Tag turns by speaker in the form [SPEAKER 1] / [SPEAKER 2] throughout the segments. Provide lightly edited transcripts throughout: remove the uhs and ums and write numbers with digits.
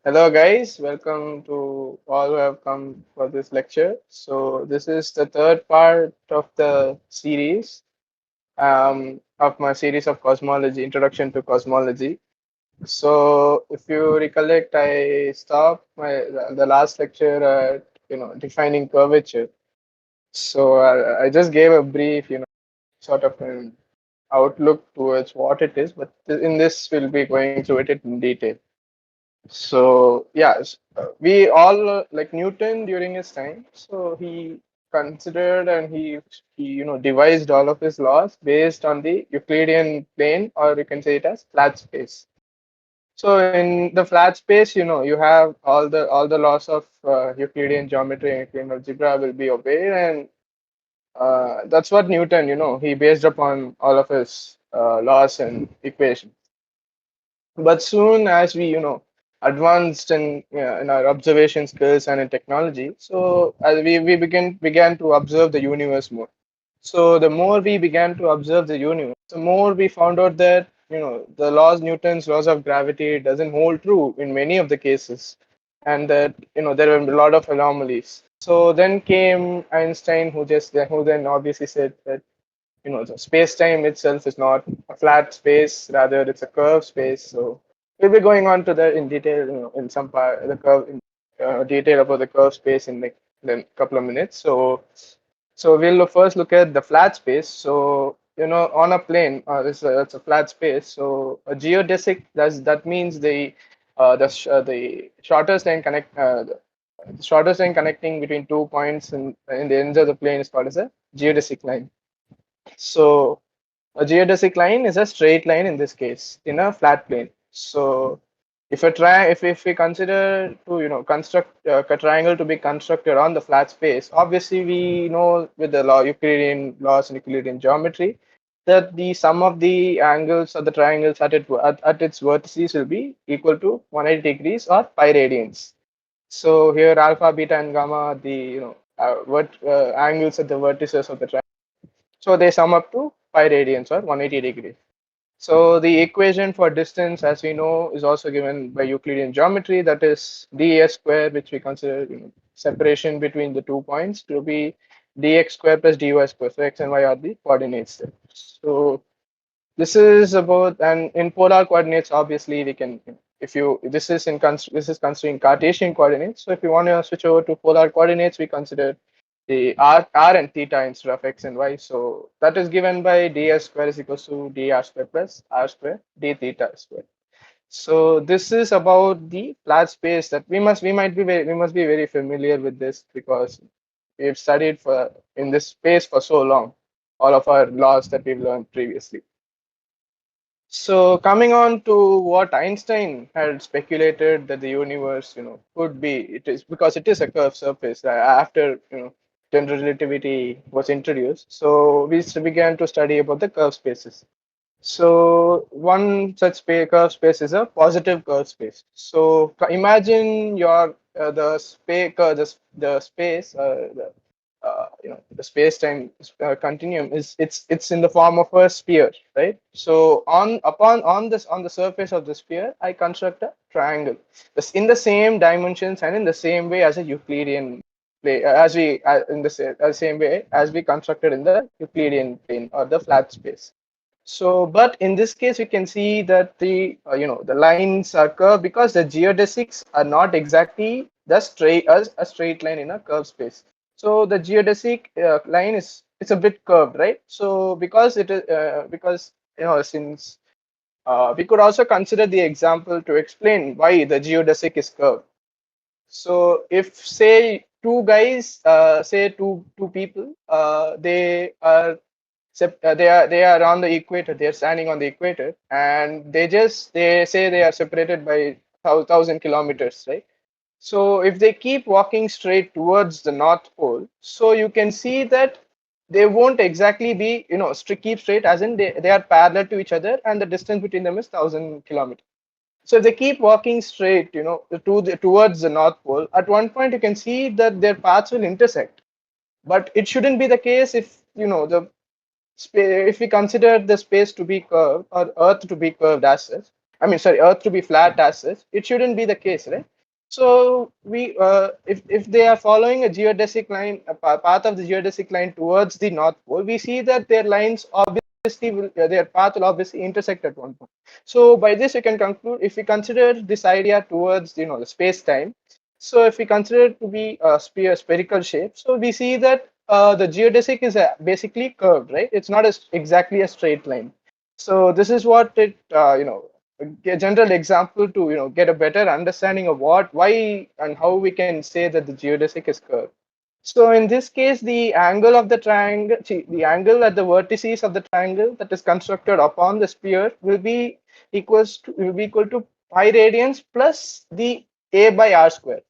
[SPEAKER 1] Hello, guys. Welcome to all who have come for this lecture. So, this is the third part of the series of my series of cosmology, Introduction to Cosmology. So, if you recollect, I stopped the last lecture at defining curvature. So, I just gave a brief, sort of an outlook towards what it is, but in this, we'll be going through it in detail. So yes, we all like Newton during his time. So he considered and he devised all of his laws based on the Euclidean plane, or you can say it as flat space. So in the flat space, you have all the laws of Euclidean geometry and Euclidean algebra will be obeyed, and that's what Newton, he based upon all of his laws and equations. But soon as we advanced in our observation skills and in technology, so as we began to observe the universe more. So the more we began to observe the universe, the more we found out that the Newton's laws of gravity doesn't hold true in many of the cases, and that there were a lot of anomalies. So then came Einstein, who then obviously said that the space-time itself is not a flat space, rather it's a curved space. So we'll be going on to that in detail, in some part the curve in detail about the curved space in like a couple of minutes. So we'll first look at the flat space. So on a plane, it's a flat space. So a geodesic, that means the shortest line the shortest line connecting between 2 points in the ends of the plane is called as a geodesic line. So a geodesic line is a straight line in this case in a flat plane. So if we consider to construct a triangle to be constructed on the flat space, obviously we know with the Euclidean laws and Euclidean geometry that the sum of the angles of the triangles at its vertices will be equal to 180 degrees or pi radians. So here alpha, beta, and gamma are the angles at the vertices of the triangle. So they sum up to pi radians or 180 degrees. So the equation for distance, as we know, is also given by Euclidean geometry. That is dS square, which we consider separation between the 2 points, to be dx square plus dy square. So x and y are the coordinates there. So this is about, and in polar coordinates, obviously we can, if you this is considering Cartesian coordinates. So if you want to switch over to polar coordinates, we consider the r and theta instead of x and y. So that is given by ds square is equals to dr square plus r square d theta square. So this is about the flat space that we must be very familiar with this, because we've studied for in this space for so long, all of our laws that we've learned previously. So coming on to what Einstein had speculated that the universe, could be, it is because it is a curved surface after, general relativity was introduced. So we began to study about the curved spaces. So one such curved space is a positive curved space. So imagine your the space the space the space-time continuum is it's in the form of a sphere, right? So on the surface of the sphere, I construct a triangle this in the same dimensions and in the same way as a Euclidean plane, as we in the same way as we constructed in the Euclidean plane or the flat space. So, but in this case, we can see that the lines are curved because the geodesics are not exactly the straight as a straight line in a curved space. So the geodesic line is it's a bit curved, right? So because it is because since we could also consider the example to explain why the geodesic is curved. So if say two guys, say two people, they are on the equator. They are standing on the equator, and they say they are separated by 1,000 kilometers, right? So if they keep walking straight towards the North Pole, so you can see that they won't exactly be, keep straight, as in they are parallel to each other, and the distance between them is 1,000 kilometers. So if they keep walking straight, towards the North Pole, at one point you can see that their paths will intersect. But it shouldn't be the case if the if we consider the space to be curved or Earth to be curved as such. I mean, sorry, Earth to be flat as such. It shouldn't be the case, right? So if they are following a geodesic line, a path of the geodesic line towards the North Pole, we see that their lines obviously will, their path will obviously intersect at one point. So by this, we can conclude, if we consider this idea towards the space time. So if we consider it to be a spherical shape, so we see that the geodesic is basically curved, right? It's not exactly a straight line. So this is what it a general example to get a better understanding of why and how we can say that the geodesic is curved. So in this case, the angle of the triangle, the angle at the vertices of the triangle that is constructed upon the sphere will be equal to pi radians plus the a by r square.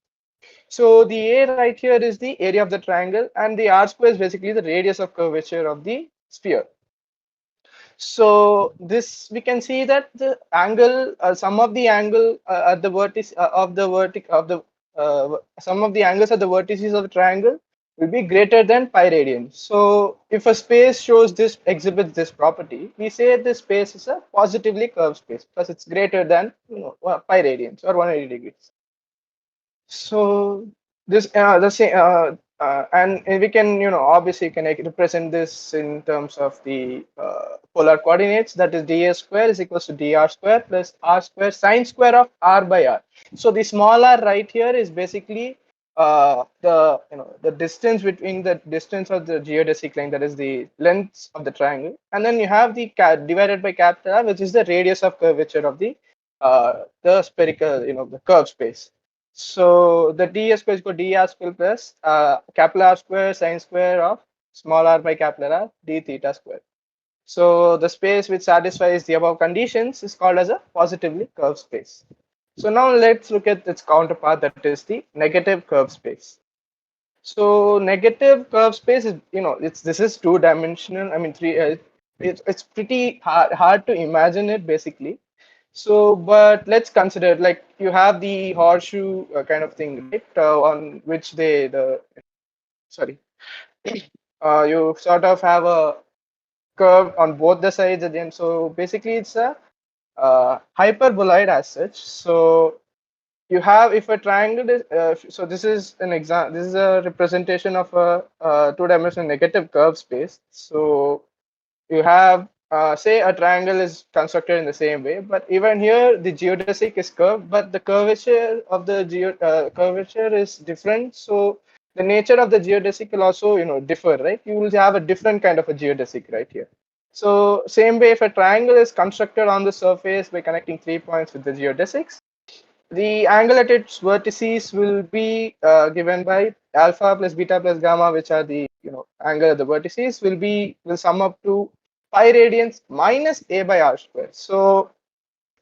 [SPEAKER 1] So the a right here is the area of the triangle, and the r square is basically the radius of curvature of the sphere. So this we can see that the angle, some of the angle at the vertex of the some of the angles at the vertices of the triangle will be greater than pi radian. So if a space exhibits this property, we say this space is a positively curved space because it's greater than pi radians or 180 degrees. So this the same and we can obviously can represent this in terms of the polar coordinates, that is dA square is equals to dr square plus r square sine square of r by r. So the small r right here is basically the distance between the distance of the geodesic line, that is the length of the triangle, and then you have the divided by capital R, which is the radius of curvature of the spherical the curved space. So the d square is equal to dr square plus capital R square sine square of small r by capital R d theta square. So the space which satisfies the above conditions is called as a positively curved space. So now let's look at its counterpart, that is the negative curved space. So negative curved space is this is two-dimensional. I mean it's pretty hard to imagine it basically. So, but let's consider, like, you have the horseshoe kind of thing, right? On which sorry, you sort of have a curve on both the sides at the end. So basically, it's a hyperboloid as such. So you have, if a triangle is, so this is an example. This is a representation of a two-dimensional negative curve space. So you have say a triangle is constructed in the same way, but even here the geodesic is curved, but the curvature of the curvature is different. So the nature of the geodesic will also differ, right? You will have a different kind of a geodesic right here. So same way, if a triangle is constructed on the surface by connecting 3 points with the geodesics, the angle at its vertices will be given by alpha plus beta plus gamma, which are the angle at the vertices, will sum up to pi radians minus a by r square. So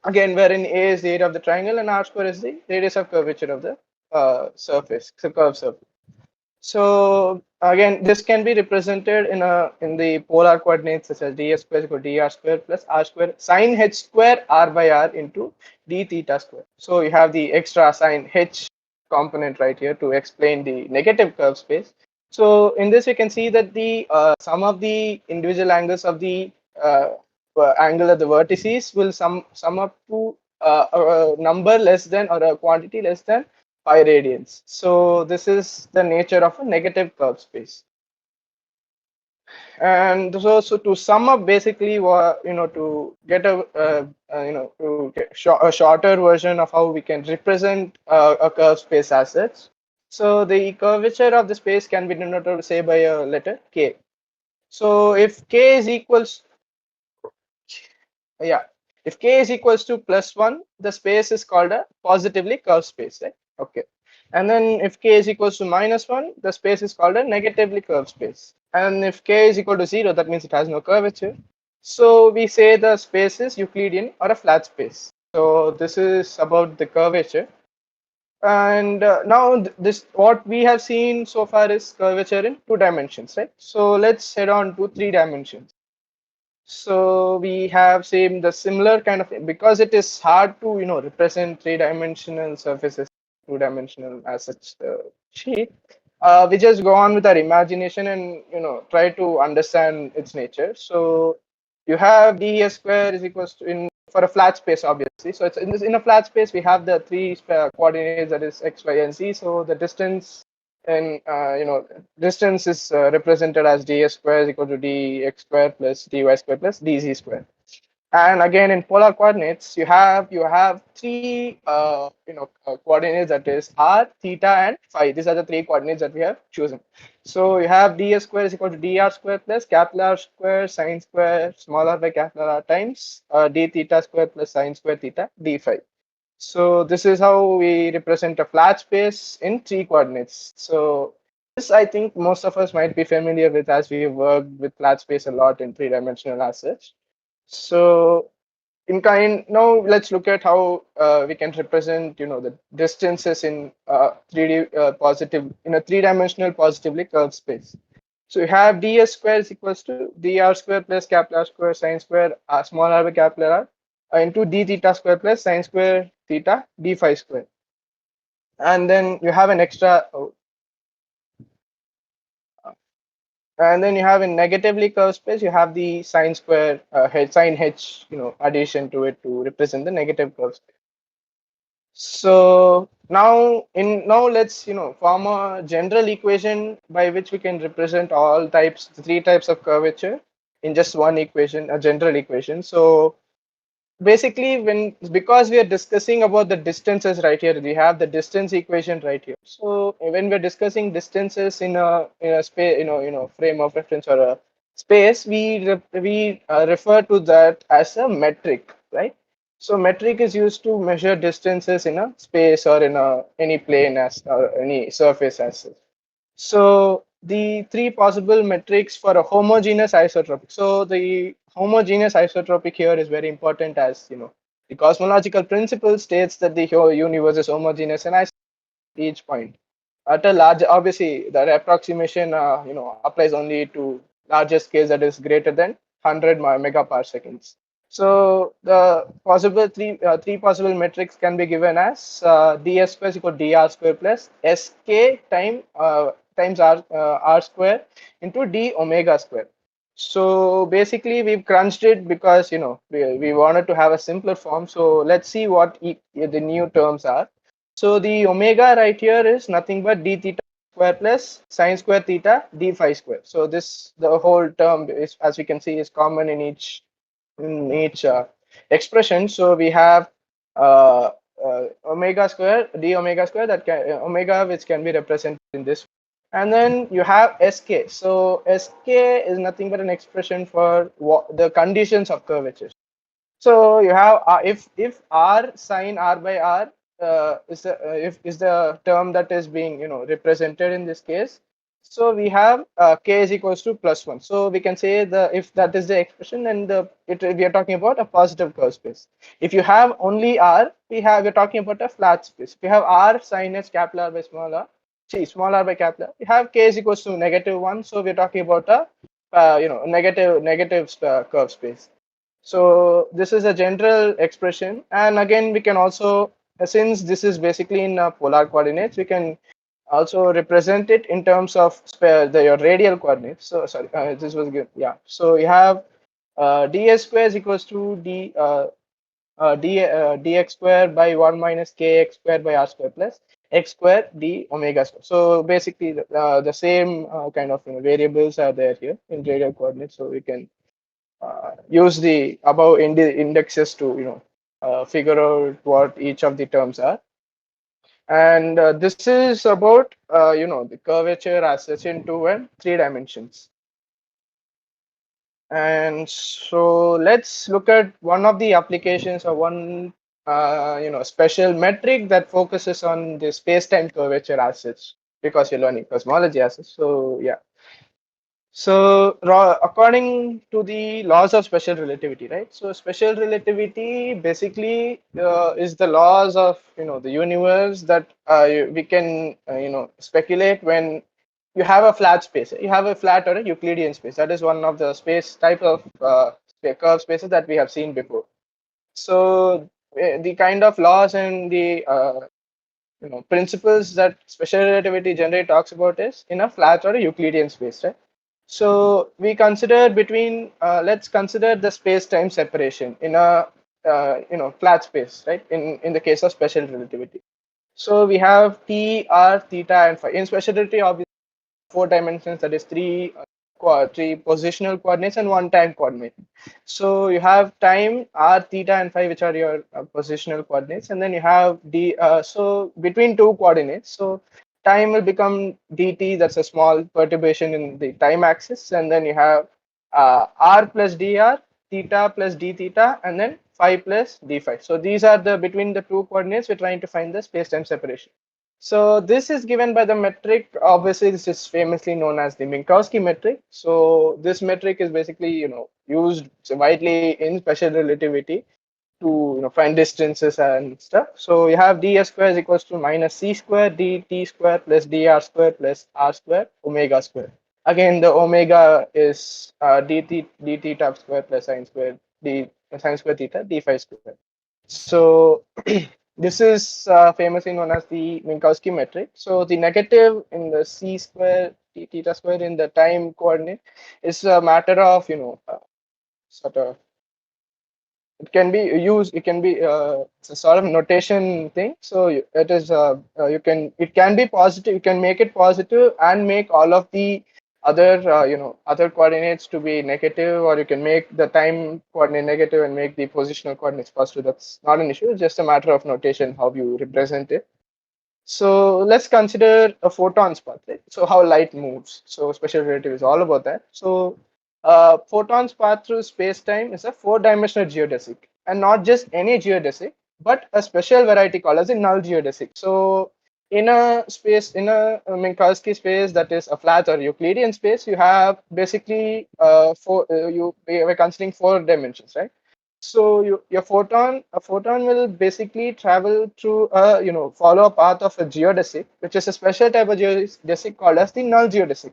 [SPEAKER 1] again, wherein a is the area of the triangle and r square is the radius of curvature of the surface, the curved surface. So again, this can be represented in the polar coordinates such as ds square is equal to dr square plus r square sine h square r by r into d theta square. So you have the extra sine h component right here to explain the negative curve space. So in this, we can see that the sum of the individual angles of the angle at the vertices will sum up to a number less than, or a quantity less than, pi radians. So this is the nature of a negative curve space. And so to sum up, basically, to get a shorter version of how we can represent a curve space as such. So the curvature of the space can be denoted, say, by a letter k. So if k is equals, yeah, if k is equals to +1, the space is called a positively curved space, right? Okay. And then if k is equals to -1, the space is called a negatively curved space. And if k is equal to 0, that means it has no curvature. So we say the space is Euclidean or a flat space. So this is about the curvature. And now this, what we have seen so far is curvature in 2 dimensions, right? So let's head on to 3 dimensions. So we have same the similar kind of, because it is hard to represent 3-dimensional surfaces 2-dimensional as such sheet. We just go on with our imagination and try to understand its nature. So you have dA square is equals to, in for a flat space, obviously. So it's in a flat space, we have the three coordinates, that is x, y, and z. So the distance and distance is represented as ds square is equal to dx square plus dy square plus dz square. And again, in polar coordinates, you have three coordinates, that is r, theta, and phi. These are the three coordinates that we have chosen. So you have ds square is equal to dr square plus capital R square sine square small r by capital R times d theta square plus sine square theta d phi. So this is how we represent a flat space in three coordinates. So this, I think, most of us might be familiar with, as we worked with flat space a lot in three-dimensional assets. So now let's look at how we can represent the distances in 3D positive in a three-dimensional positively curved space. So you have ds square is equals to dr square plus capital R square sine square small r by capital R into d theta square plus sine square theta d phi square. And then you have an extra and then you have in negatively curved space, you have the sine square sine h addition to it to represent the negative curve space. So now let's form a general equation by which we can represent all types, the three types of curvature in just one equation, a general equation. So basically, because we are discussing about the distances right here, we have the distance equation right here. So when we're discussing distances in a space, frame of reference or a space, we refer to that as a metric, right? So metric is used to measure distances in a space or in any plane as or any surface as such. So the three possible metrics for a homogeneous isotropic. So the homogeneous isotropic here is very important, as the cosmological principle states that the universe is homogeneous and isotropic at each point. At a large, obviously, the approximation applies only to larger scales, that is greater than 100 megaparseconds. So the possible three possible metrics can be given as ds square is equal to dr square plus sk times r square into d omega square. So basically, we've crunched it because we wanted to have a simpler form. So let's see what the new terms are. So the omega right here is nothing but d theta square plus sine square theta d phi square. So the whole term is, as we can see, is common in each expression. So we have uh, omega square, d omega square, that can omega, which can be represented in this. And then you have sk. So sk is nothing but an expression for the conditions of curvature. So you have if r sine r by r is the term that is being represented in this case. So we have k is equals to +1. So we can say if that is the expression, and we are talking about a positive curve space. If you have only r, we're talking about a flat space. If you have r sine h capital R by small r, small r by capital R, you have k is equals to -1. So we're talking about a negative curve space. So this is a general expression, and again we can also, since this is basically in polar coordinates, we can also represent it in terms of your radial coordinates. So sorry, this was good. Yeah. So you have ds square is equals to dx square by 1 minus kx square by r square plus x square d omega square. So basically the same kind of variables are there here in radial coordinates. So we can use the above indexes to figure out what each of the terms are. And this is about the curvature as such in 2 and 3 dimensions. And so let's look at one of the applications, or one special metric that focuses on the space-time curvature as such, because you're learning cosmology as such. So yeah. So according to the laws of special relativity, right? So special relativity basically is the laws of the universe that we can speculate when you have a flat space. You have a flat or a Euclidean space. That is one of the space type of curve spaces that we have seen before. So the kind of laws and the principles that special relativity generally talks about is in a flat or a Euclidean space, right? So we consider let's consider the space-time separation in a flat space, right? In the case of special relativity. So we have t, r, theta, and phi. In special relativity, obviously, 4 dimensions, that is three positional coordinates and one time coordinate. So you have time r, theta, and phi, which are your positional coordinates, and then you have d. So between two coordinates, so time will become dt. That's a small perturbation in the time axis, and then you have r plus dr, theta plus d theta, and then phi plus d phi. So these are the between the two coordinates. We're trying to find the space-time separation. So this is given by the metric. Obviously, this is famously known as the Minkowski metric. So this metric is basically, used widely in special relativity to find distances and stuff. So you have ds square is equals to minus c square dt square plus dr square plus r square omega square. Again, the omega is d theta square plus sine square theta d phi square. So this is famously known as the Minkowski metric. So the negative in the c square d theta square in the time coordinate is a matter of sort of it can be it's a sort of notation thing. So it is it can be positive, you can make it positive and make all of the other other coordinates to be negative, or you can make the time coordinate negative and make the positional coordinates positive. That's not an issue, it's just a matter of notation how you represent it. So let's consider a photon's path, right? So how light moves. So special relativity is all about that. So photon's path through space-time is a 4-dimensional geodesic, and not just any geodesic, but a special variety called as a null geodesic. So in a Minkowski space, that is a flat or Euclidean space, you have basically we're considering 4 dimensions, right? So a photon will basically travel through follow a path of a geodesic, which is a special type of geodesic called as the null geodesic.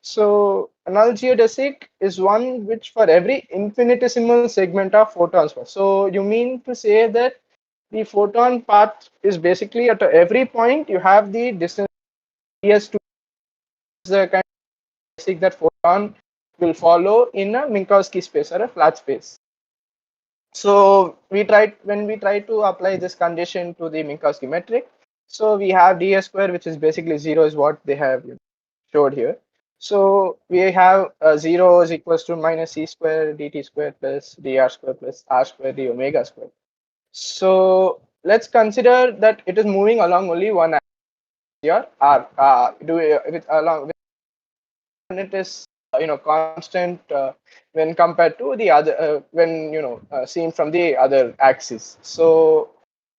[SPEAKER 1] So a null geodesic is one which for every infinitesimal segment of photons pass. So you mean to say that the photon path is basically at every point you have the distance ds to the kind of geodesic that photon will follow in a Minkowski space or a flat space. So when we try to apply this condition to the Minkowski metric, so we have ds square, which is basically 0, is what they have showed here. So we have 0 is equals to minus c square dt square plus dr square plus r square d omega square. So let's consider that it is moving along only one axis here, r along, and it is constant when compared to the other when seen from the other axis. So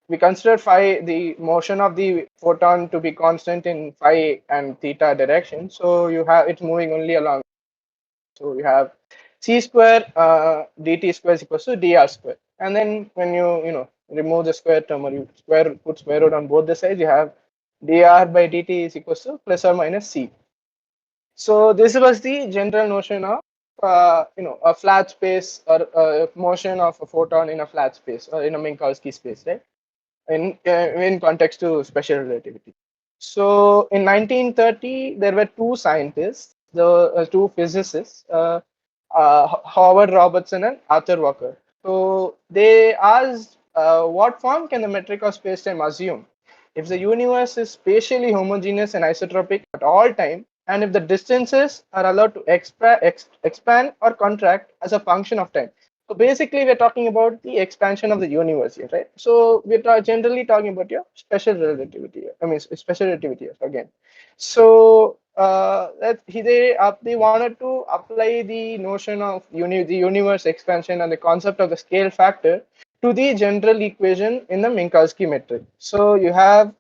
[SPEAKER 1] we consider phi, the motion of the photon, to be constant in phi and theta direction. So you have it's moving only along. So you have c square dt square is equals to dr square, and then when you remove the square term, or you put square root on both the sides, you have dr by dt is equals to plus or minus c. So this was the general notion of a flat space, or a motion of a photon in a flat space or in a Minkowski space, right? In context to special relativity. So in 1930, there were two scientists, the two physicists, Howard Robertson and Arthur Walker. So they asked, what form can the metric of spacetime assume if the universe is spatially homogeneous and isotropic at all time, and if the distances are allowed to expand or contract as a function of time? So basically, we're talking about the expansion of the universe here, right? So we're generally talking about your special relativity. I mean, special relativity again. So they wanted to apply the notion of the universe expansion and the concept of the scale factor to the general equation in the Minkowski metric. So you have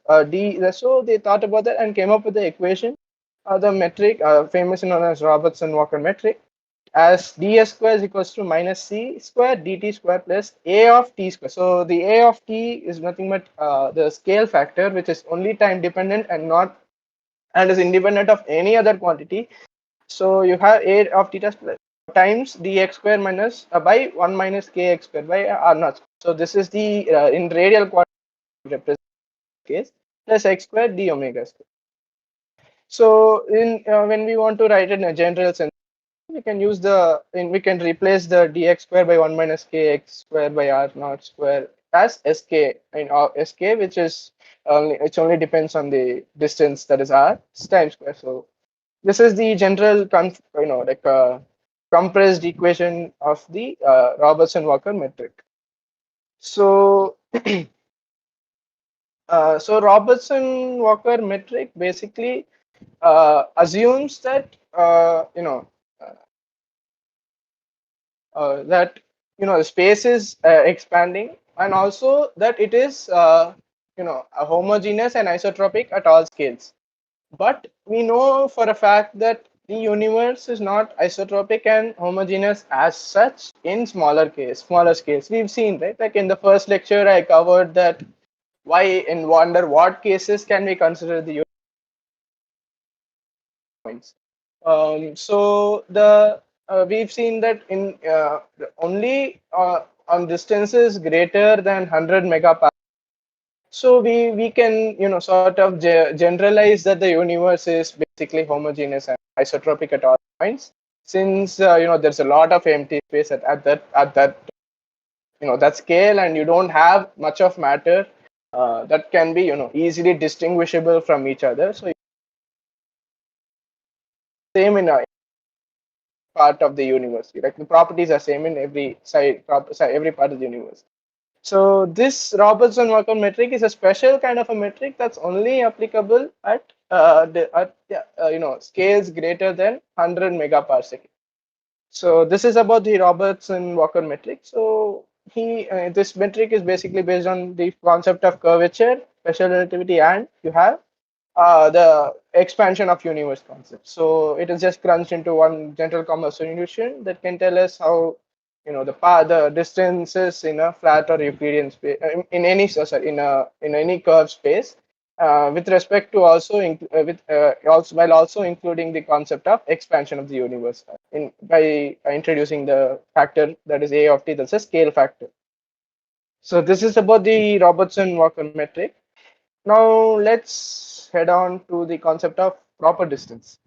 [SPEAKER 1] so they thought about that and came up with the equation, the metric, famously known as Robertson Walker metric, as ds square is equals to minus c square dt square plus a of t square. So the a of t is nothing but the scale factor, which is only time dependent and is independent of any other quantity. So you have a of theta times dx square minus by 1 minus kx square by r naught. So this is the in radial quantity represent case, plus x square d omega square. So in when we want to write it in a general sense, we can use we can replace the dx square by 1 minus kx square by r naught square as sk in sk, which is which only depends on the distance, that is r time square. So this is the general like compressed equation of the Robertson Walker metric. So so Robertson Walker metric basically assumes that that the space is expanding, and also that it is a homogeneous and isotropic at all scales. But we know for a fact that the universe is not isotropic and homogeneous as such in smaller scales. We've seen, right? Like in the first lecture, I covered that why and under what cases can we consider the points. So the we've seen that in only on distances greater than 100 megaparsec. So we can sort of generalize that the universe is basically homogeneous and isotropic at all points, since there's a lot of empty space at that that scale, and you don't have much of matter that can be easily distinguishable from each other. So same in part of the universe. Like the properties are same in every every part of the universe. So this Robertson Walker metric is a special kind of a metric that's only applicable at scales greater than 100 megaparsec. So this is about the Robertson Walker metric. So this metric is basically based on the concept of curvature, special relativity, and you have the expansion of universe concept. So it is just crunched into one general common solution that can tell us how the distances in a flat or Euclidean space in any in any curved space with respect to also while also including the concept of expansion of the universe by introducing the factor that is a of t, that's a scale factor. So this is about the Robertson Walker metric. Now let's head on to the concept of proper distance.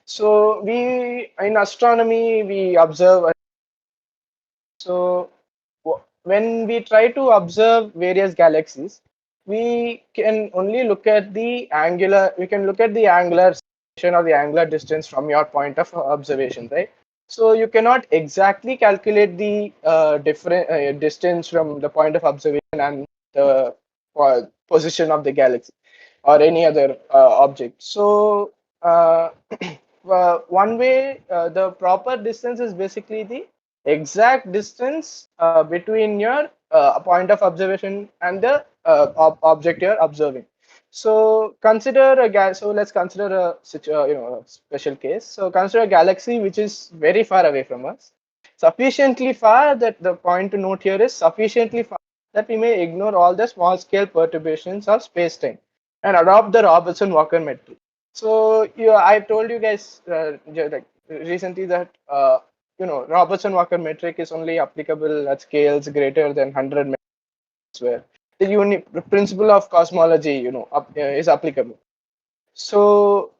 [SPEAKER 1] So we in astronomy we observe. So when we try to observe various galaxies, we can only look at the angular. We can look at the angular section or the angular distance from your point of observation, right? So you cannot exactly calculate the different distance from the point of observation and the position of the galaxy or any other object. So one way, the proper distance is basically the exact distance between your point of observation and the object you're observing. So so let's consider a special case. So consider a galaxy which is very far away from us, sufficiently far that the point to note here is sufficiently far that we may ignore all the small scale perturbations of space-time and adopt the Robertson Walker metric. So I told you guys like recently that Robertson Walker metric is only applicable at scales greater than 100 meters, where the principle of cosmology is applicable. So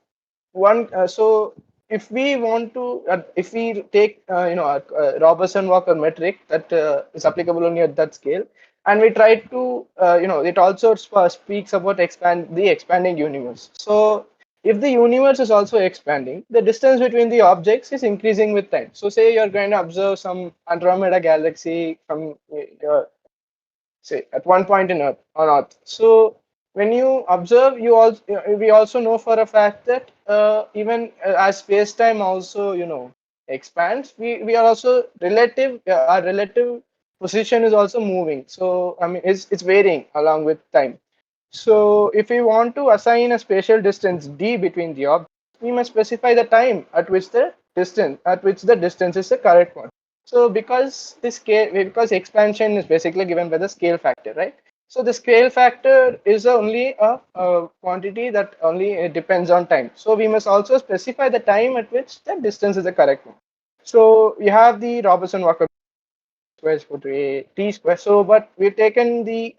[SPEAKER 1] so if we want to if we take a Robertson Walker metric that is applicable only at that scale, and we try to it also speaks about the expanding universe. So if the universe is also expanding, the distance between the objects is increasing with time. So say you're going to observe some Andromeda galaxy from say at one point on Earth. So when you observe, we also know for a fact that even as space time also expands, we are also our relative position is also moving. So I mean it's varying along with time. So if we want to assign a spatial distance d between the objects, we must specify the time at which the distance is the correct one. So because expansion is basically given by the scale factor, right? So the scale factor is only a quantity that only depends on time. So we must also specify the time at which the distance is the correct one. So we have the Robertson Walker square is equal to a t square. So but we've taken the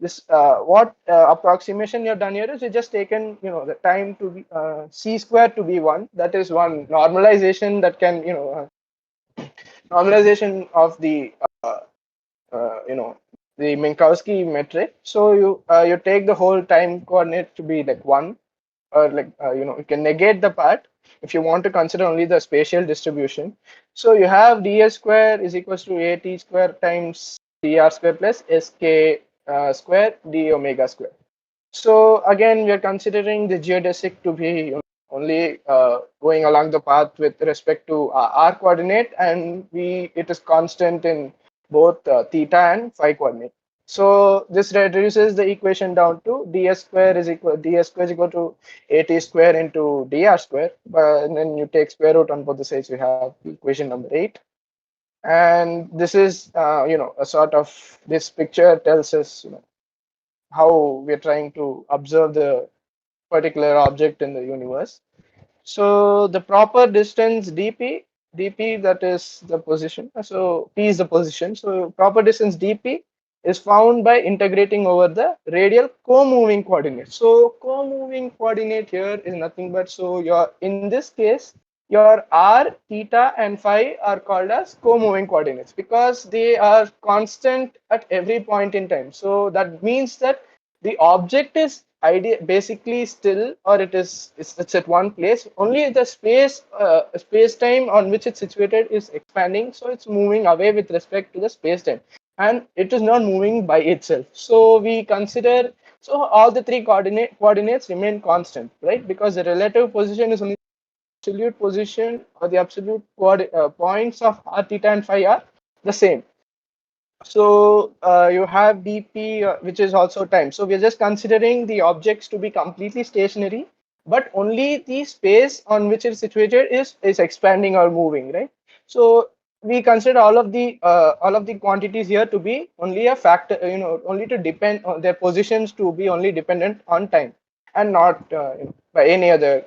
[SPEAKER 1] this what approximation you've done here is you just taken the time to be c square to be 1. That is one normalization that can normalization of the uh, you know the Minkowski metric. So you take the whole time coordinate to be like 1, or like you can negate the part if you want to consider only the spatial distribution. So you have ds square is equals to at square times dr square plus sk square d omega square. So again, we are considering the geodesic to be only going along the path with respect to r coordinate, and it is constant in both theta and phi coordinate. So this reduces the equation down to ds square is equal to at square into dr square, and then you take square root on both the sides. We have equation number 8, and this is a sort of, this picture tells us how we're trying to observe the particular object in the universe. So the proper distance dp, that is the position. So p is the position. So proper distance dp is found by integrating over the radial co-moving coordinate. So co-moving coordinate here is nothing but, so your, in this case, your r, theta, and phi are called as co-moving coordinates because they are constant at every point in time. So that means that the object is basically still, or it's at one place. Only the space time on which it's situated is expanding, so it's moving away with respect to the space time, and it is not moving by itself. So we consider, so all the three coordinates remain constant, right? Because the relative position is only absolute position, or the absolute points of r, theta, and phi are the same. So you have dp, which is also time. So we're just considering the objects to be completely stationary, but only the space on which it's situated is expanding or moving, right? So we consider all of the quantities here to be only a factor, only to depend on their positions, to be only dependent on time, and not by any other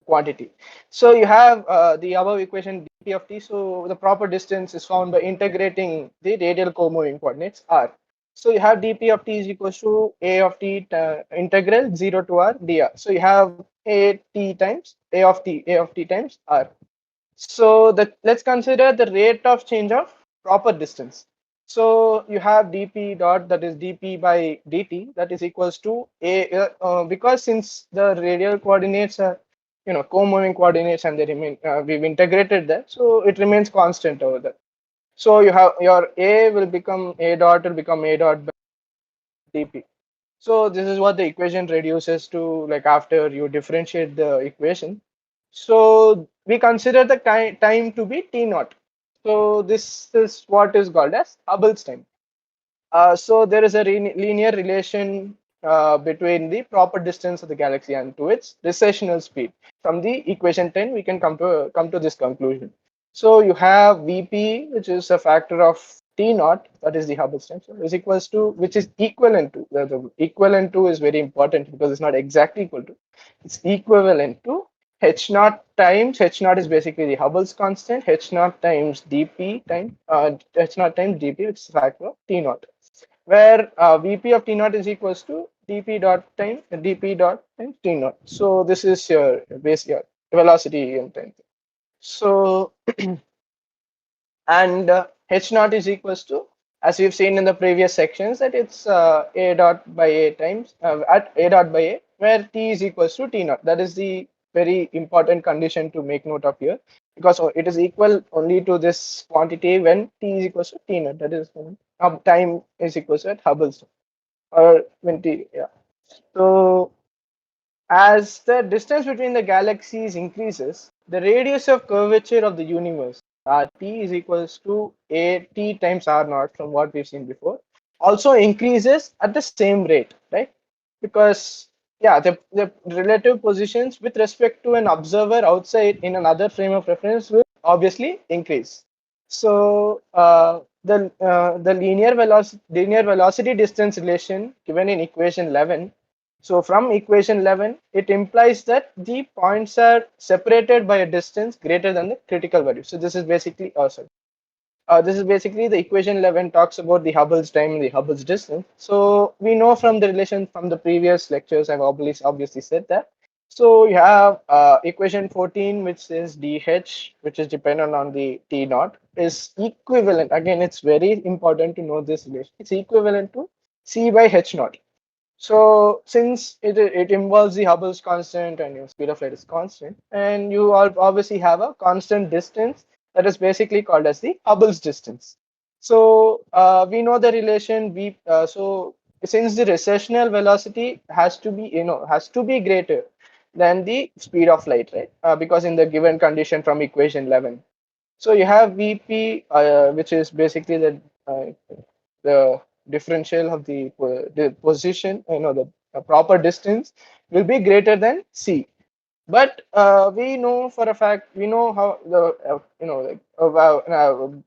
[SPEAKER 1] quantity. So you have the above equation dp of t. So the proper distance is found by integrating the radial co-moving coordinates r. So you have dp of t is equals to a of t integral 0 to r dr. So you have a of t times r. So let's consider the rate of change of proper distance. So you have dp dot, that is dp by dt, that is equals to because since the radial coordinates are co-moving coordinates, and they remain, we've integrated that, so it remains constant over there. So you have your a become a dot by dp. So this is what the equation reduces to, like after you differentiate the equation. So we consider the time to be t naught. So this is what is called as Hubble's time. So there is a linear relation between the proper distance of the galaxy and to its recessional speed. From the equation 10, we can come to this conclusion. So you have Vp, which is a factor of T naught, that is the Hubble's time, so is equals to, which is equivalent to, the equivalent to is very important because it's not exactly equal to, it's equivalent to h naught times, h naught is basically the Hubble's constant, h naught times dp times h naught times dp, which is a factor of T naught, where Vp of T naught is equals to dp dot times T naught. So this is your your velocity and time. So and h naught is equals to, as we've seen in the previous sections, that it's a dot by a times at a dot by a, where t is equals to t naught. That is the very important condition to make note of here, because it is equal only to this quantity when t is equals to t naught. That is when time is equals to at Hubble's, or when t, yeah. So as the distance between the galaxies increases, the radius of curvature of the universe, T is equals to a t times r naught, from what we've seen before, also increases at the same rate, right? Because yeah, the relative positions with respect to an observer outside in another frame of reference will obviously increase. So the linear velocity distance relation given in equation 11. So from equation 11, it implies that the points are separated by a distance greater than the critical value. So this is basically, oh sorry, this is basically the equation 11 talks about the Hubble's time and the Hubble's distance. So we know from the relation from the previous lectures, I've obviously said that. So you have equation 14, which says dH, which is dependent on the T naught, is equivalent. Again, it's very important to know this relation. It's equivalent to C by H naught. So since it involves the Hubble's constant and your speed of light is constant, and you all obviously have a constant distance that is basically called as the Hubble's distance. So we know the relation V. So since the recessional velocity has to be greater than the speed of light, right? Because in the given condition from equation 11. So you have Vp, which is basically the differential of the position, the proper distance will be greater than C. But we know for a fact, we know how the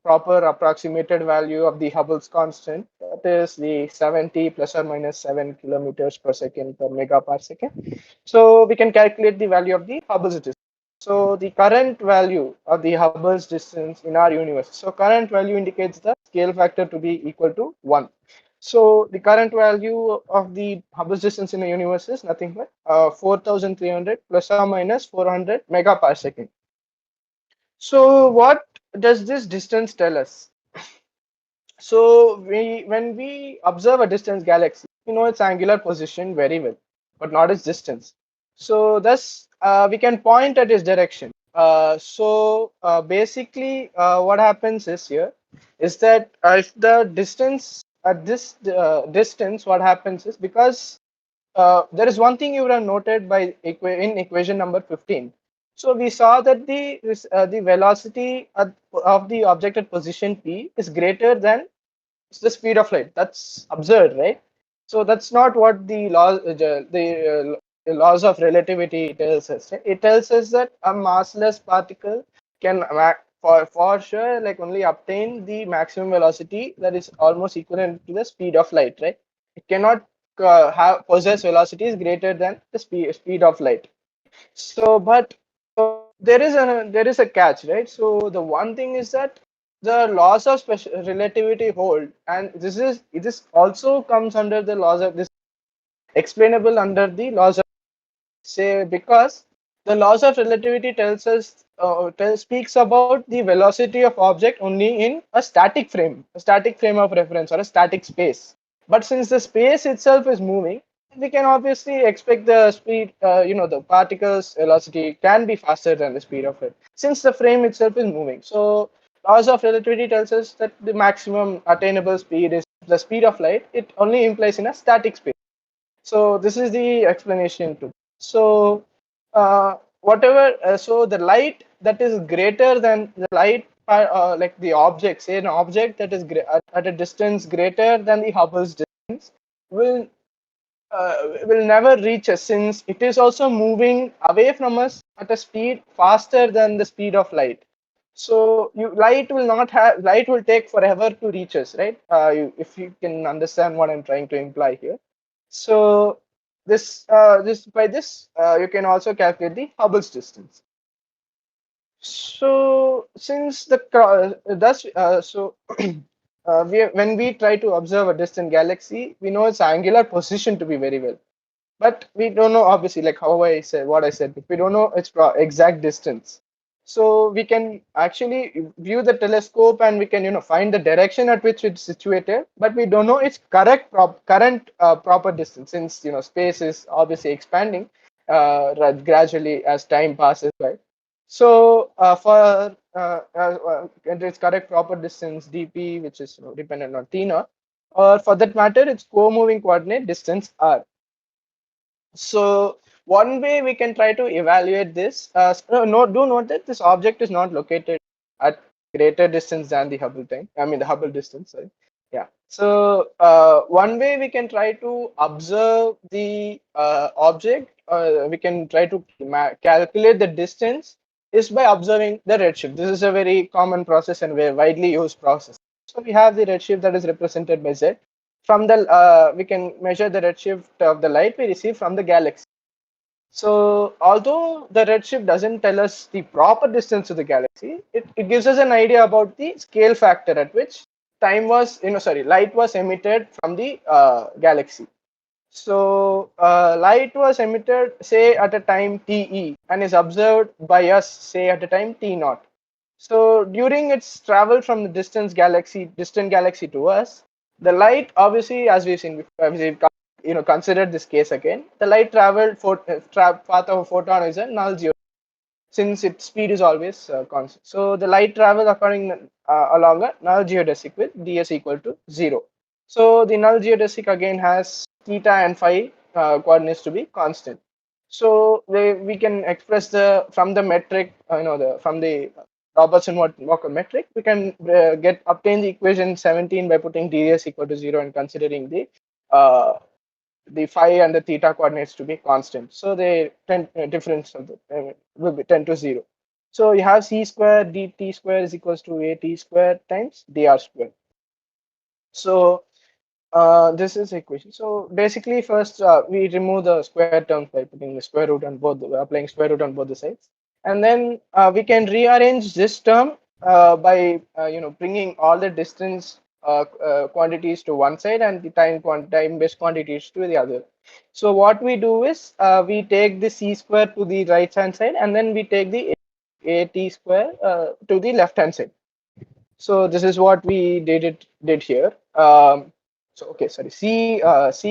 [SPEAKER 1] proper approximated value of the Hubble's constant, that is the 70 plus or minus 7 kilometers per second per megaparsecond. So we can calculate the value of the Hubble's distance. So the current value of the Hubble's distance in our universe. So current value indicates the scale factor to be equal to 1. So the current value of the Hubble's distance in the universe is nothing but 4,300 plus or minus 400 megaparsecond. So what does this distance tell us? So when we observe a distant galaxy, we know its angular position very well, but not its distance. So thus we can point at its direction. Basically, what happens is here is that if the distance at this distance, what happens is, because there is one thing you would have noted by in equation number 15. So we saw that the velocity of the object at position P is greater than the speed of light. That's absurd, right? So that's not what the laws of relativity tells us. Right? It tells us that a massless particle can for sure like only obtain the maximum velocity that is almost equivalent to the speed of light, right? It cannot possess velocities greater than the speed of light. So, but there is a catch, right? So the one thing is that the laws of special relativity hold, and this also comes under the laws of this explainable under the laws of, say, because the laws of relativity tells us speaks about the velocity of object only in a static frame of reference or a static space. But since the space itself is moving, we can obviously expect the speed, the particle's velocity can be faster than the speed of it, since the frame itself is moving. So laws of relativity tells us that the maximum attainable speed is the speed of light. It only implies in a static space. So this is the explanation to. So so the light that is greater than the light, like the object, say an object that is at a distance greater than the Hubble's distance, will never reach us, since it is also moving away from us at a speed faster than the speed of light. So light will take forever to reach us, right? If you can understand what I'm trying to imply here. So you can also calculate the Hubble's distance. So since the thus so when we try to observe a distant galaxy, we know its angular position to be very well, but we don't know, obviously, like how I said what I said, we don't know its exact distance. So we can actually view the telescope and we can find the direction at which it's situated, but we don't know its current proper distance, since space is obviously expanding gradually as time passes by. So for its correct proper distance dp, which is dependent on t naught, or for that matter its co-moving coordinate distance r. So one way we can try to evaluate this, do note that this object is not located at greater distance than the Hubble time. I mean the Hubble distance. Sorry. Yeah. So one way we can try to observe the object, we can try to calculate the distance, is by observing the redshift. This is a very common process and very widely used process. So we have the redshift that is represented by Z. From the we can measure the redshift of the light we receive from the galaxy. So although the redshift doesn't tell us the proper distance to the galaxy, it gives us an idea about the scale factor at which light was emitted from the galaxy. So light was emitted, say, at a time TE and is observed by us, say, at a time T naught. So during its travel from the distant galaxy to us, the light, obviously, as we've seen, as we've considered this case again, the light traveled path of a photon is a null geodesic, since its speed is always constant. So the light travels along a null geodesic with ds equal to 0. So the null geodesic again has theta and phi coordinates to be constant. So we can express from the metric, from the Robertson Walker metric, we can obtain the equation 17 by putting ds equal to 0 and considering the phi and the theta coordinates to be constant. So they difference of will be 10 to 0. So you have c square dt square is equals to at square times dr square. So this is equation. So basically, first we remove the square terms by putting the square root on applying square root on both the sides, and then we can rearrange this term by bringing all the distance quantities to one side and the time based quantities to the other. So what we do is we take the c square to the right hand side, and then we take the at square to the left hand side. So this is what we did here. So okay, sorry, c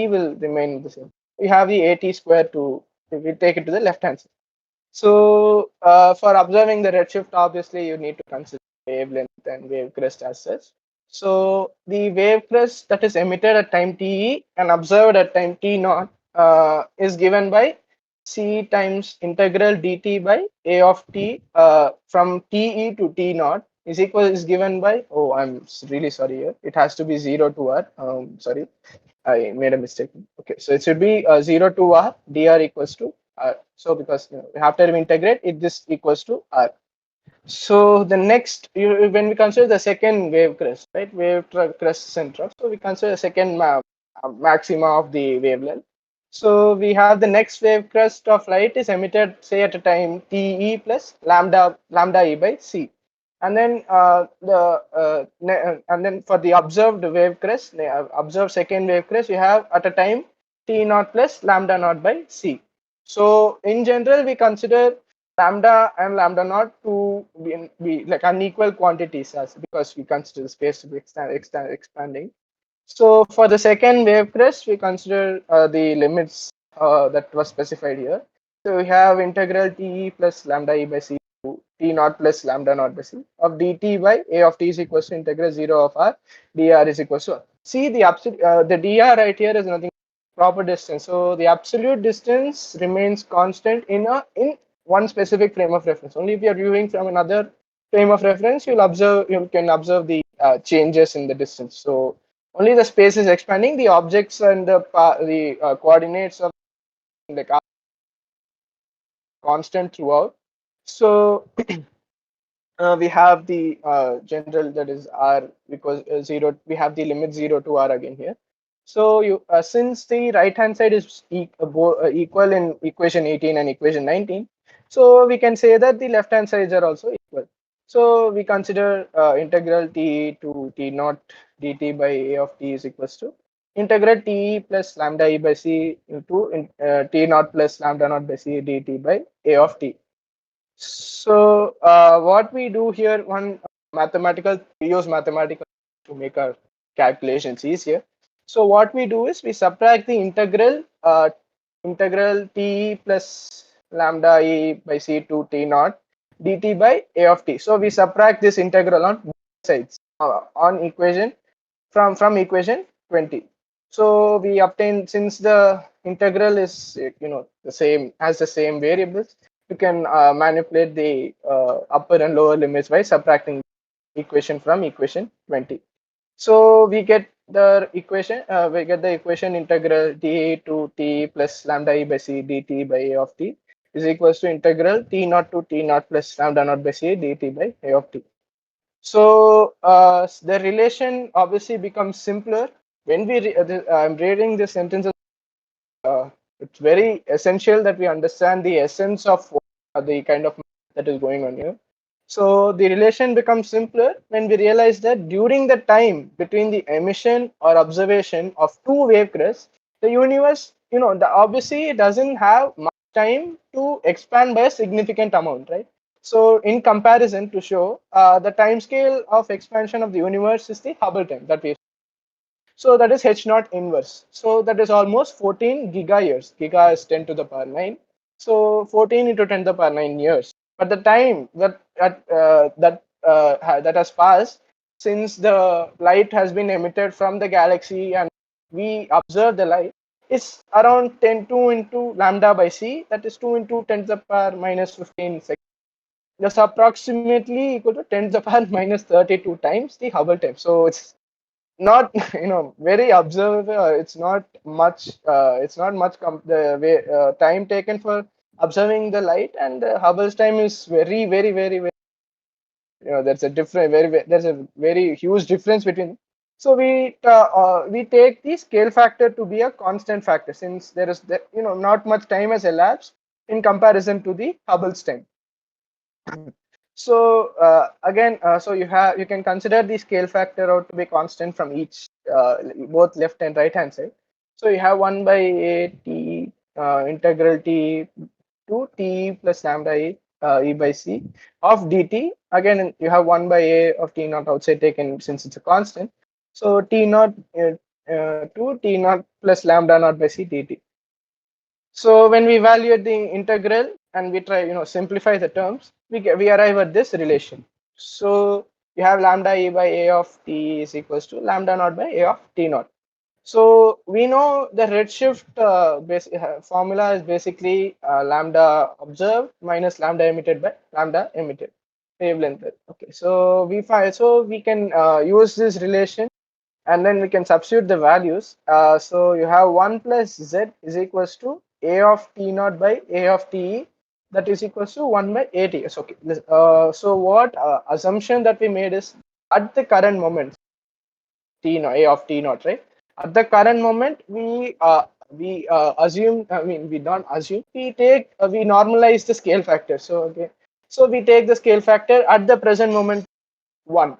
[SPEAKER 1] will remain the same. We have the at square to, if we take it to the left hand side. So for observing the redshift, obviously you need to consider wavelength and wave crest as such. So the wave crest that is emitted at time te and observed at time t naught is given by c times integral dt by a of t from te to t naught is given by, oh, I'm really sorry here. It has to be 0 to r. Sorry, I made a mistake. Okay, so it should be 0 to r dr equals to r. So because after we integrate it, this equals to r. So the next, when we consider the second wave crest, right, crest center, so we consider the second maxima of the wavelength. So we have the next wave crest of light is emitted, say, at a time te plus lambda e by c, and then and then for the observed wave crest, observed second wave crest, we have at a time t naught plus lambda naught by c. So in general, we consider lambda and lambda naught to be like unequal quantities, as because we consider the space to be expanding. So for the second wave crest, we consider the limits that was specified here. So we have integral t plus lambda e by c to t naught plus lambda naught by c of dt by a of t is equals to integral 0 of r dr is equals to r. See, the absolute the dr right here is nothing proper distance. So the absolute distance remains constant in one specific frame of reference. Only if you are viewing from another frame of reference, you can observe the changes in the distance. So only the space is expanding. The objects and the coordinates of like are constant throughout. So we have the general, that is r, because 0, we have the limit 0 to r again here. So since the right hand side is equal in equation 18 and equation 19, so we can say that the left hand sides are also equal. So we consider integral t to t naught dt by a of t is equals to integral t plus lambda e by c into t naught plus lambda naught by c dt by a of t. So what we do here, we use mathematical to make our calculations easier. So what we do is we subtract the integral t plus lambda e by c to t naught dt by a of t. So we subtract this integral on both sides on equation from equation 20. So we obtain, since the integral is the same, has the same variables, you can manipulate the upper and lower limits by subtracting equation from equation 20. So we get the equation integral d to t plus lambda e by c dt by a of t is equals to integral t naught to t naught plus lambda naught by c dt by a of t. So the relation obviously becomes simpler when I'm reading the sentences it's very essential that we understand the essence of the kind of that is going on here. So the relation becomes simpler when we realize that during the time between the emission or observation of two wave crests, the universe, obviously it doesn't have much time to expand by a significant amount, right? So in comparison, to show the time scale of expansion of the universe is the Hubble time that we. So that is h naught inverse. So that is almost 14 giga years. Giga is 10 to the power 9. So 14 into 10 to the power 9 years. But the time that has passed since the light has been emitted from the galaxy and we observe the light is around 10 2 into lambda by c. That is 2 into 10 to the power minus 15 seconds. That's approximately equal to 10 to the power minus 32 times the Hubble time. So it's not very observable. It's not much the way time taken for observing the light, and Hubble's time is very very very very, there's a different there's a very huge difference between. So we take the scale factor to be a constant factor since there is not much time has elapsed in comparison to the Hubble's time. So again, so you can consider the scale factor out to be constant from each both left and right hand side. So you have 1 by a t integral t to t plus lambda e by c of dt. Again, you have 1 by a of t naught outside taken since it's a constant. So t naught to t naught plus lambda naught by c dt. So when we evaluate the integral and we try, simplify the terms, we arrive at this relation. So you have lambda e by a of t is equals to lambda naught by a of t naught. So we know the redshift formula is basically lambda observed minus lambda emitted by lambda emitted wavelength. Okay, so we can use this relation and then we can substitute the values. So you have 1 plus z is equals to a of t naught by a of t, that is equals to 1 by at. Yes, okay. So what assumption that we made is at the current moment t naught, a of t naught, right? At the current moment, we assume. I mean, we don't assume. We normalize the scale factor. So okay, so we take the scale factor at the present moment 1.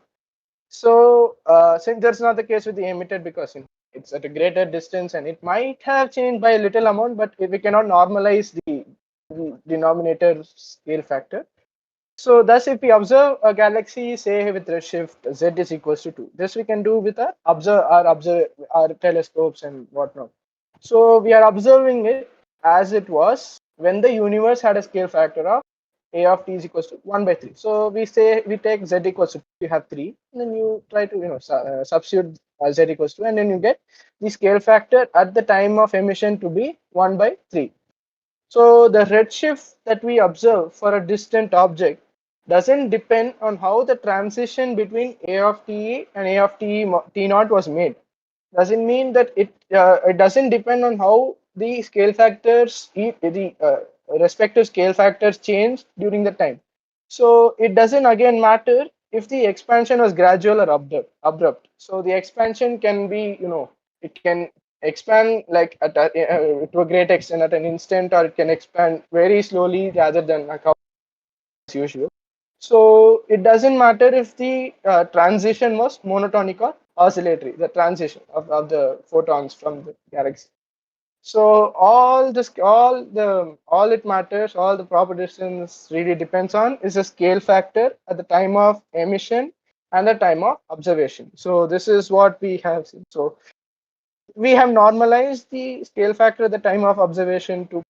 [SPEAKER 1] So since that's not the case with the emitted because it's at a greater distance and it might have changed by a little amount, but we cannot normalize the denominator scale factor. So thus, if we observe a galaxy, say with redshift z is equals to 2, this we can do with our telescopes and whatnot. So we are observing it as it was when the universe had a scale factor of a of t is equals to 1 by 3. So we take z equals to 2, you have 3, and then you try to substitute z equals to, and then you get the scale factor at the time of emission to be 1 by 3. So the redshift that we observe for a distant object doesn't depend on how the transition between a of t and a of t naught was made. Doesn't mean that it doesn't depend on how the scale factors, the respective scale factors change during the time. So it doesn't again matter if the expansion was gradual or abrupt. So the expansion can be, it can expand like to a great extent at an instant, or it can expand very slowly rather than like how as usual. So it doesn't matter if the transition was monotonic or oscillatory, the transition of the photons from the galaxy. So all it matters, all the propagations really depends on is the scale factor at the time of emission and the time of observation. So this is what we have seen. So we have normalized the scale factor at the time of observation to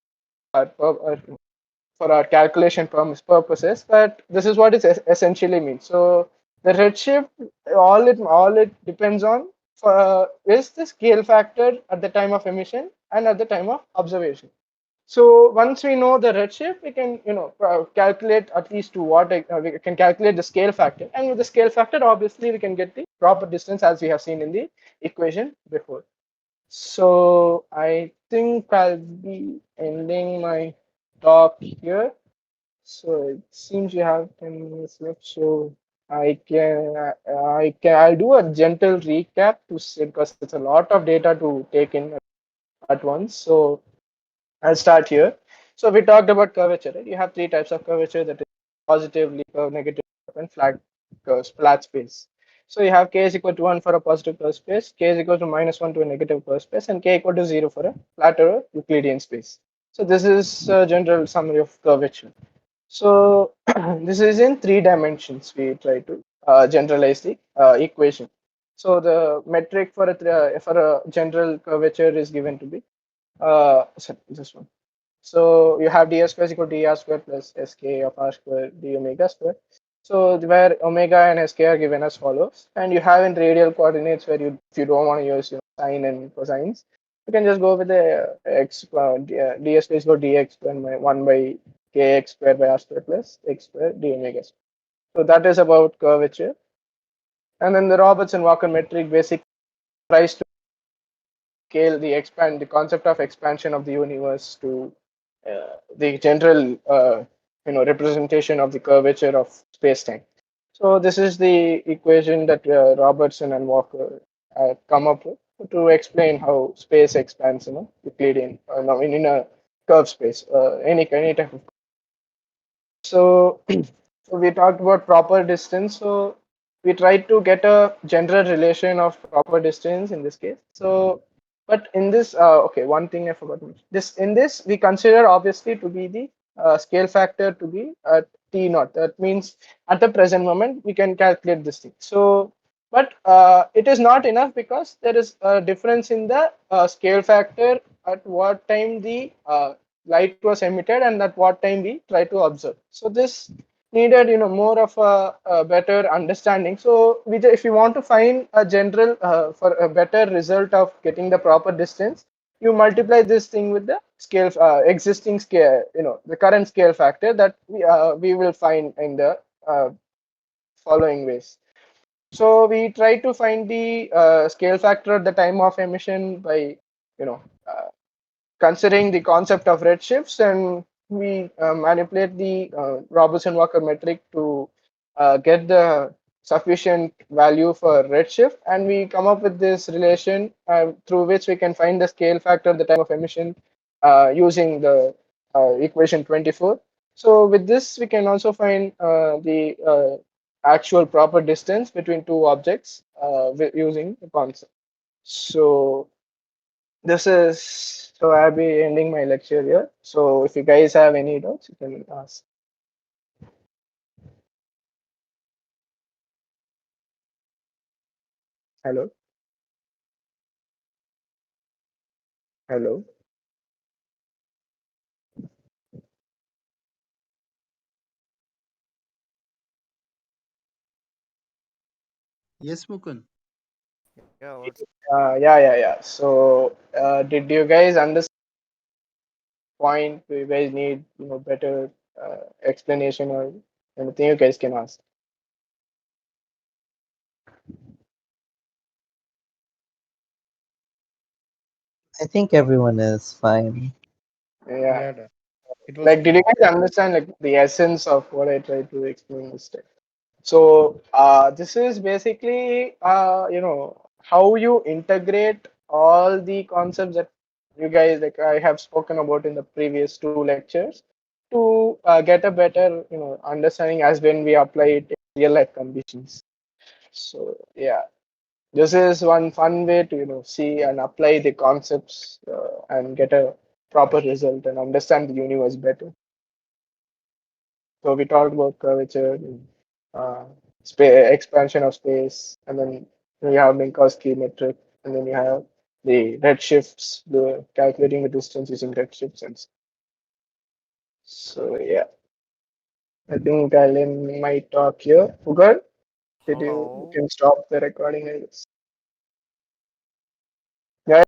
[SPEAKER 1] for our calculation purposes, but this is what it essentially means. So the redshift, all it depends on is the scale factor at the time of emission and at the time of observation. So once we know the redshift, we can calculate at least to what we can calculate the scale factor, and with the scale factor, obviously we can get the proper distance as we have seen in the equation before. So I think I'll be ending my talk here. So it seems you have 10 minutes left. So I'll do a gentle recap to say because it's a lot of data to take in at once. So I'll start here. So we talked about curvature, right? You have three types of curvature, that is positively curve, negative curve, and flat curves, flat space. So you have k is equal to 1 for a positive curve space, k is equal to -1 to a negative curve space, and k equal to 0 for a flat or Euclidean space. So this is a general summary of curvature. So this is in three dimensions. We try to generalize the equation. So the metric for a general curvature is given to be sorry, this one. So you have ds square is equal to dr square plus sk of r square d omega square. So where omega and sk are given as follows, and you have in radial coordinates where you, if you don't want to use sine and cosines, you can just go with the x ds square is equal to dx square 1 by kx square by r square plus x square d omega square. So that is about curvature. And then the Robertson Walker metric basically tries to scale the concept of expansion of the universe to the general representation of the curvature of space-time. So this is the equation that Robertson and Walker come up with to explain how space expands, Euclidean, no, in a curve space, any type of. So, so we talked about proper distance. So we tried to get a general relation of proper distance in this case. So, but in this, okay, one thing I forgot to mention. This in this we consider obviously to be the scale factor to be at t naught. That means at the present moment we can calculate this thing. So, but it is not enough because there is a difference in the scale factor at what time the light was emitted and at what time we try to observe. So this needed more of a better understanding. So if you want to find a general for a better result of getting the proper distance, you multiply this thing with the scale existing scale, the current scale factor that we will find in the following ways. So we try to find the scale factor at the time of emission by you know uh, considering the concept of redshifts, and we manipulate the Robertson Walker metric to get the sufficient value for redshift, and we come up with this relation through which we can find the scale factor at the time of emission using the equation 24. So with this, we can also find the actual proper distance between two objects using the concept. So this is so I'll be ending my lecture here. So if you guys have any doubts, you can ask. Hello, hello.
[SPEAKER 2] Yes, Mukund.
[SPEAKER 3] Yeah, what's
[SPEAKER 1] Yeah. So did you guys understand the point? Do you guys need better explanation or anything? You guys can ask.
[SPEAKER 4] I think everyone is fine.
[SPEAKER 1] Yeah.
[SPEAKER 3] yeah, it was
[SPEAKER 1] Like, did you guys understand like the essence of what I tried to explain this time? So this is basically how you integrate all the concepts that you guys like I have spoken about in the previous two lectures to get a better understanding as when we apply it in real life conditions. So yeah, this is one fun way to see and apply the concepts and get a proper result and understand the universe better. So we talked about curvature, uh, expansion of space, and then you have Minkowski metric, and then you have the redshifts, the calculating the distance using redshifts, and so yeah. I think I'll end my talk here. Ugar, did you
[SPEAKER 3] hello.
[SPEAKER 1] can stop the recording, I guess.